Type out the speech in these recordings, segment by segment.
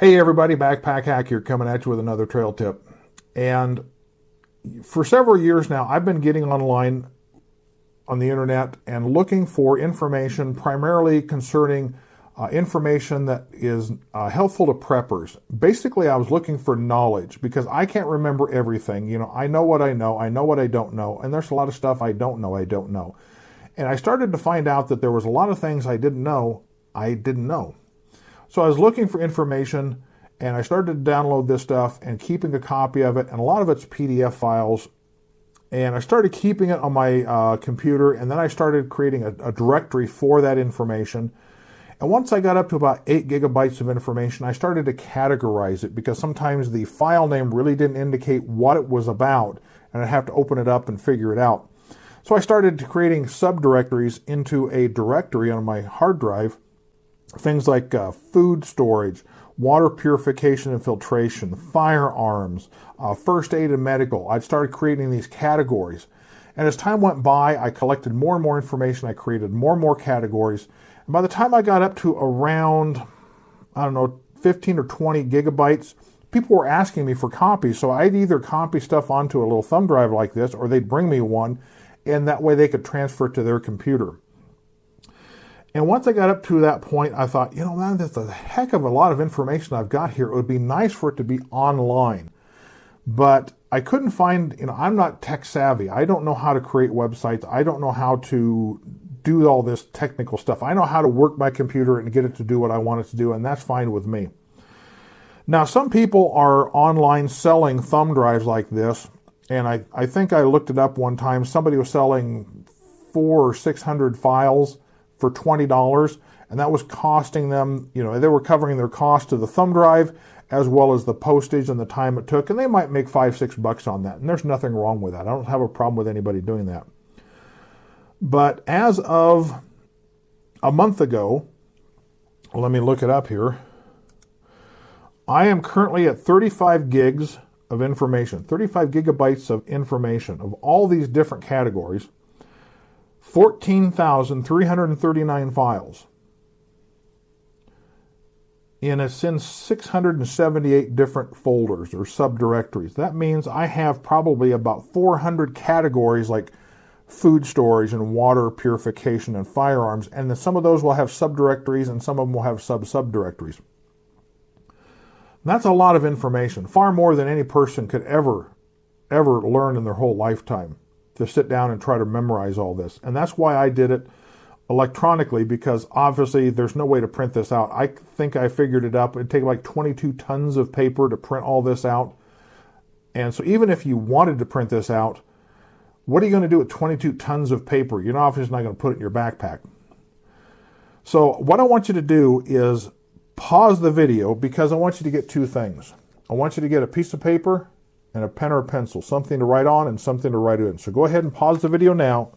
Hey everybody, Backpack Hack here, coming at you with another trail tip. And for several years now, I've been getting online on the internet and looking for information primarily concerning information that is helpful to preppers. Basically, I was looking for knowledge because I can't remember everything. You know what I know what I don't know, and there's a lot of stuff I don't know. And I started to find out that there was a lot of things I didn't know. So I was looking for information, and I started to download this stuff and keeping a copy of it, and a lot of it's PDF files. And I started keeping it on my computer, and then I started creating a directory for that information. And once I got up to about 8 gigabytes of information, I started to categorize it because sometimes the file name really didn't indicate what it was about, and I'd have to open it up and figure it out. So I started creating subdirectories into a directory on my hard drive. Things like food storage, water purification and filtration, firearms, first aid and medical. I started creating these categories. And as time went by, I collected more and more information. I created more and more categories. And by the time I got up to around, 15 or 20 gigabytes, people were asking me for copies. So I'd either copy stuff onto a little thumb drive like this, or they'd bring me one, and that way they could transfer it to their computer. And once I got up to that point, I thought, man, that's a heck of a lot of information I've got here. It would be nice for it to be online. But I couldn't find, I'm not tech savvy. I don't know how to create websites. I don't know how to do all this technical stuff. I know how to work my computer and get it to do what I want it to do, and that's fine with me. Now, some people are online selling thumb drives like this, and I think I looked it up one time. Somebody was selling 400 or 600 files for $20, and that was costing them, they were covering their cost of the thumb drive as well as the postage and the time it took, and they might make $5-6 on that, and there's nothing wrong with that. I don't have a problem with anybody doing that. But as of a month ago, let me look it up here, I am currently at 35 gigs of information, 35 gigabytes of information of all these different categories, 14,339 files. And it's in 678 different folders or subdirectories. That means I have probably about 400 categories like food storage and water purification and firearms. And then some of those will have subdirectories and some of them will have subdirectories. That's a lot of information, far more than any person could ever learn in their whole lifetime, to sit down and try to memorize all this. And that's why I did it electronically, because obviously there's no way to print this out. I think I figured it up. It'd take like 22 tons of paper to print all this out. And so even if you wanted to print this out, what are you going to do with 22 tons of paper? You're obviously not going to put it in your backpack. So what I want you to do is pause the video, because I want you to get two things. I want you to get a piece of paper and a pen or a pencil, something to write on and something to write in. So go ahead and pause the video now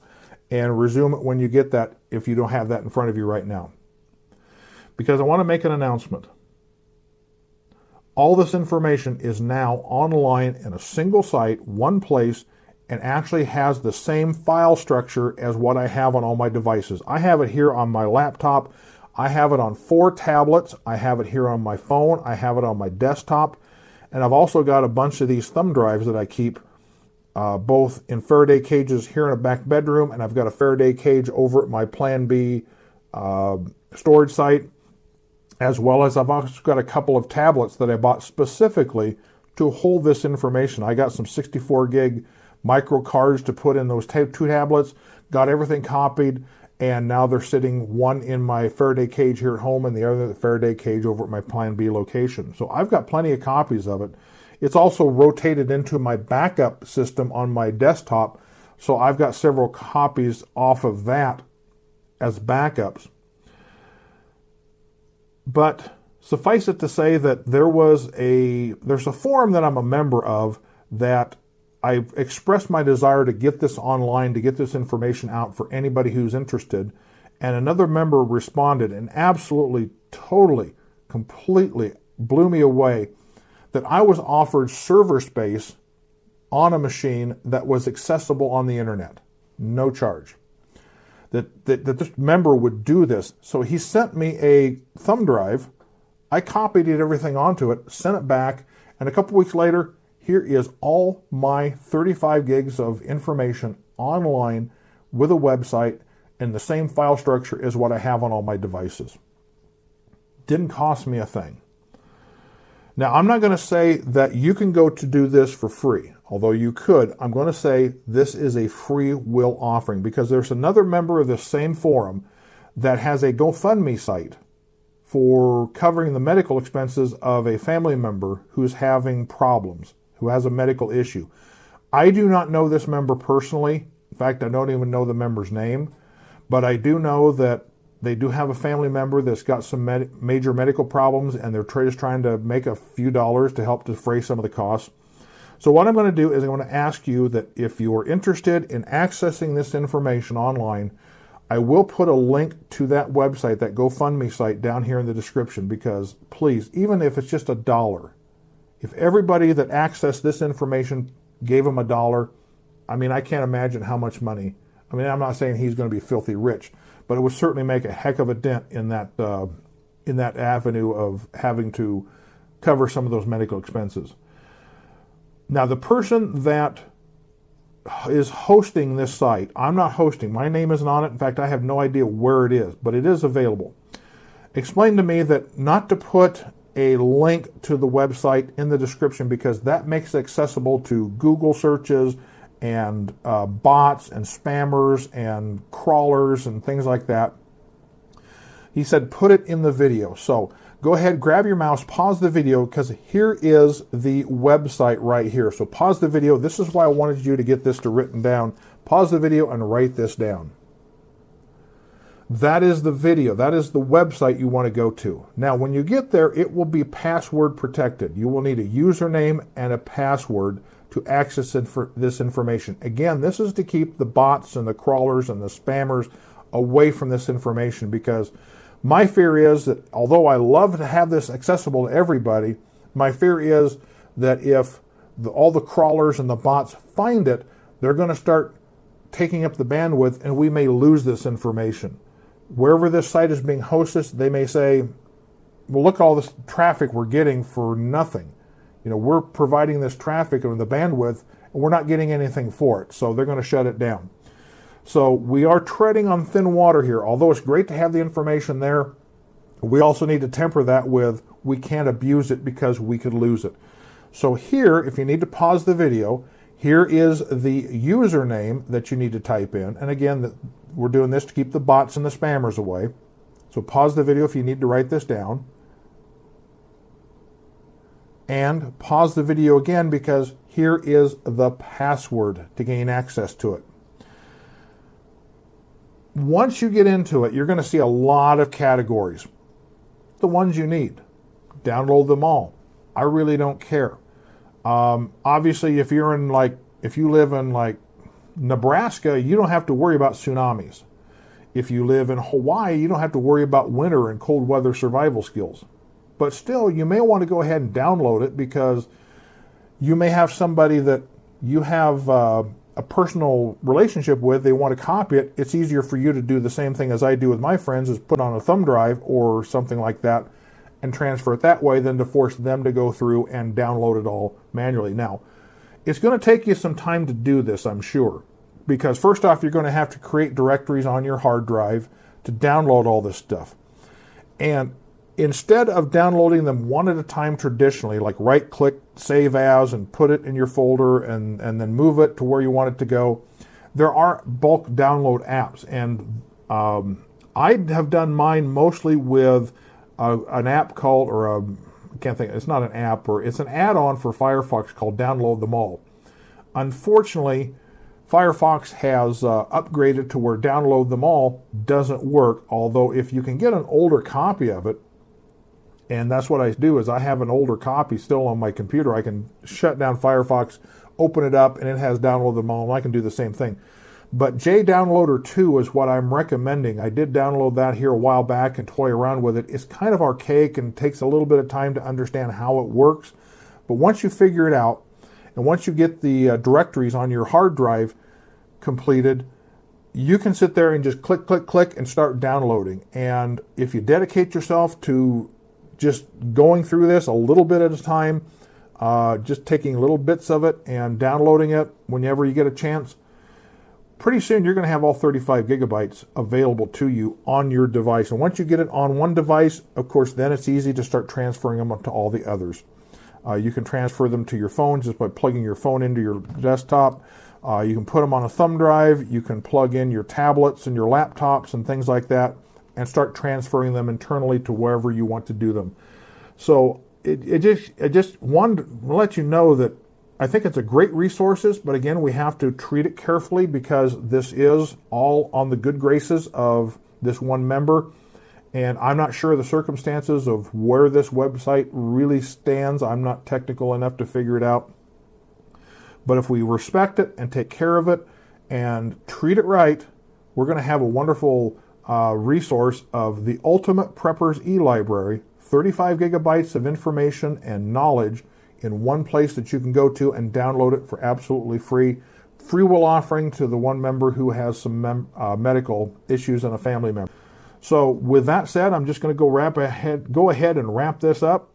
and resume it when you get that, if you don't have that in front of you right now. Because I want to make an announcement. All this information is now online in a single site, one place, and actually has the same file structure as what I have on all my devices. I have it here on my laptop. I have it on 4 tablets. I have it here on my phone. I have it on my desktop. And I've also got a bunch of these thumb drives that I keep both in Faraday cages here in a back bedroom, and I've got a Faraday cage over at my Plan B storage site, as well as I've also got a couple of tablets that I bought specifically to hold this information. I got some 64 gig micro cards to put in those 2 tablets, got everything copied, and now they're sitting, one in my Faraday cage here at home and the other the Faraday cage over at my Plan B location. So I've got plenty of copies of it. It's also rotated into my backup system on my desktop, so I've got several copies off of that as backups. But suffice it to say that there's a forum that I'm a member of that I've expressed my desire to get this online, to get this information out for anybody who's interested. And another member responded and absolutely, totally, completely blew me away that I was offered server space on a machine that was accessible on the internet, no charge. That this member would do this. So he sent me a thumb drive. I copied everything onto it, sent it back, and a couple weeks later, here is all my 35 gigs of information online with a website in the same file structure as what I have on all my devices. Didn't cost me a thing. Now, I'm not going to say that you can go to do this for free, although you could. I'm going to say this is a free will offering because there's another member of the same forum that has a GoFundMe site for covering the medical expenses of a family member who's having problems, who has a medical issue. I do not know this member personally. In fact, I don't even know the member's name, but I do know that they do have a family member that's got some major medical problems, and they're just trying to make a few dollars to help defray some of the costs. So what I'm going to do is I'm going to ask you that if you are interested in accessing this information online, I will put a link to that website, that GoFundMe site, down here in the description, because please, even if it's just $1, if everybody that accessed this information gave them $1, I mean, I can't imagine how much money. I mean, I'm not saying he's going to be filthy rich, but it would certainly make a heck of a dent in that avenue of having to cover some of those medical expenses. Now, the person that is hosting this site, I'm not hosting. My name isn't on it. In fact, I have no idea where it is, but it is available. Explain to me that not to put a link to the website in the description because that makes it accessible to Google searches and bots and spammers and crawlers and things like that. He said put it in the video. So go ahead, grab your mouse, pause the video, because here is the website right here. So pause the video. This is why I wanted you to get this written down. Pause the video and write this down. That is the video. That is the website you want to go to. Now, when you get there, it will be password protected. You will need a username and a password to access this information. Again, this is to keep the bots and the crawlers and the spammers away from this information, because my fear is that although I love to have this accessible to everybody, my fear is that if all the crawlers and the bots find it, they're going to start taking up the bandwidth and we may lose this information. Wherever this site is being hosted, they may say, well, look at all this traffic we're getting for nothing. You know, we're providing this traffic and the bandwidth, and we're not getting anything for it. So they're going to shut it down. So we are treading on thin water here. Although it's great to have the information there, we also need to temper that with we can't abuse it because we could lose it. So here, if you need to pause the video, here is the username that you need to type in. And again, we're doing this to keep the bots and the spammers away. So pause the video if you need to write this down. And pause the video again because here is the password to gain access to it. Once you get into it, you're going to see a lot of categories. The ones you need. Download them all. I really don't care. Obviously, if you live in Nebraska, you don't have to worry about tsunamis. If you live in Hawaii, you don't have to worry about winter and cold weather survival skills. But still, you may want to go ahead and download it because you may have somebody that you have a personal relationship with, they want to copy it. It's easier for you to do the same thing as I do with my friends, is put on a thumb drive or something like that and transfer it that way than to force them to go through and download it all manually. Now, it's going to take you some time to do this, I'm sure, because first off, you're going to have to create directories on your hard drive to download all this stuff. And instead of downloading them one at a time traditionally, like right-click, save as, and put it in your folder and then move it to where you want it to go, there are bulk download apps. And I have done mine mostly with an app called, I can't think, it's not an app, or it's an add-on for Firefox called Download Them All. Unfortunately, Firefox has upgraded to where Download Them All doesn't work, although if you can get an older copy of it, and that's what I do, is I have an older copy still on my computer. I can shut down Firefox, open it up, and it has Download Them All, and I can do the same thing. But JDownloader 2 is what I'm recommending. I did download that here a while back and toy around with it. It's kind of archaic and takes a little bit of time to understand how it works. But once you figure it out, and once you get the directories on your hard drive completed, you can sit there and just click, click, click, and start downloading. And if you dedicate yourself to just going through this a little bit at a time, just taking little bits of it and downloading it whenever you get a chance. Pretty soon you're going to have all 35 gigabytes available to you on your device. And once you get it on one device, of course, then it's easy to start transferring them to all the others. You can transfer them to your phone just by plugging your phone into your desktop. You can put them on a thumb drive. You can plug in your tablets and your laptops and things like that and start transferring them internally to wherever you want to do them. So it just wanted to let you know that I think it's a great resources, but again, we have to treat it carefully because this is all on the good graces of this one member. And I'm not sure the circumstances of where this website really stands. I'm not technical enough to figure it out. But if we respect it and take care of it and treat it right, we're going to have a wonderful resource of the Ultimate Preppers eLibrary, 35 gigabytes of information and knowledge in one place that you can go to and download it for absolutely free. Free will offering to the one member who has some medical issues and a family member. So with that said, I'm just going to go ahead and wrap this up.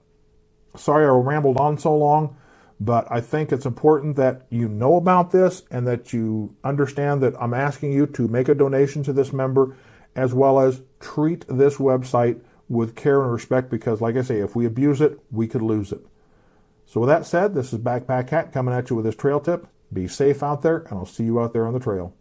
Sorry I rambled on so long, but I think it's important that you know about this and that you understand that I'm asking you to make a donation to this member, as well as treat this website with care and respect, because like I say, if we abuse it, we could lose it. So with that said, this is Backpack Hat coming at you with this trail tip. Be safe out there, and I'll see you out there on the trail.